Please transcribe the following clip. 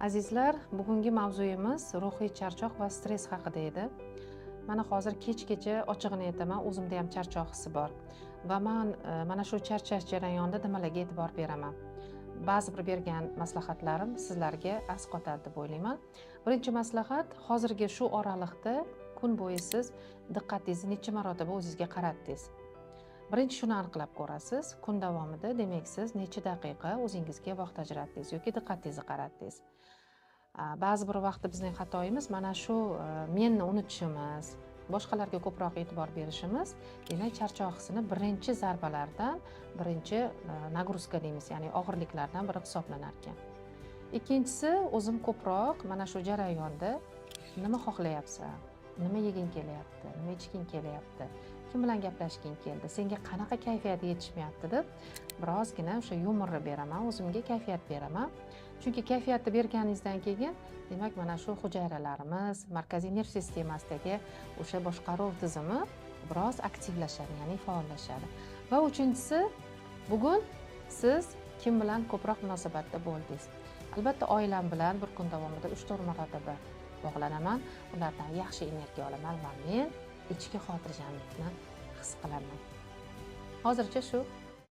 Azizlar, bugungi mavzuyimiz ruhiy charchoq va stress haqida edi. Mana hozir kechgacha ochig'ini aytaman, o'zimda ham charchoq hissi bor va mana shu charchash jarayonida nimalarga e'tibor beraman. Ba'zi bir bergan maslahatlarim sizlarga asqotadi deb o'ylayman. Birinchi maslahat, hozirgi shu oraliqda kun bo'yi siz diqqatingizni necha marotaba o'zingizga qaratdingiz? Birinchi shuni aniqlab ko'rasiz. Kun davomida demak siz necha daqiqa o'zingizga vaqt ajratdingiz yoki diqqatingizni qaratdingiz. Ba'zi bir vaqtda bizning xatoyimiz mana shu menni unutishimiz, boshqalarga ko'proq e'tibor berishimiz, demak charchoq hissini birinchi zarbalardan, birinchi nagruzka deymiz, ya'ni og'irliklardan biri hisoblanar ekan. Ikkinchisi, o'zim ko'proq mana shu jarayonda nima xohlayapsan, nima yeging kelyapti, nima ichging kelyapti, kim bilan gaplashging keldi, senga qanaqa kayfiyat yetishmayapti deb birozgina o'sha yumorni beraman, o'zimga kayfiyat beraman. Chunki kayfiyatni berganingizdan keyin, demak mana shu hujayralarimiz, markaziy nerv sistemasidagi o'sha boshqaruv tizimi biroz aktivlashadi, ya'ni faollashadi. Va uchinchisi, bugun siz kim bilan ko'proq munosabatda bo'ldingiz? Albatta, oilam bilan bir kun davomida 3-4 marotaba bog'lanaman, ulardan yaxshi energiya olaman va men ichki xotirjamlikni his qilaman. Hozircha shu.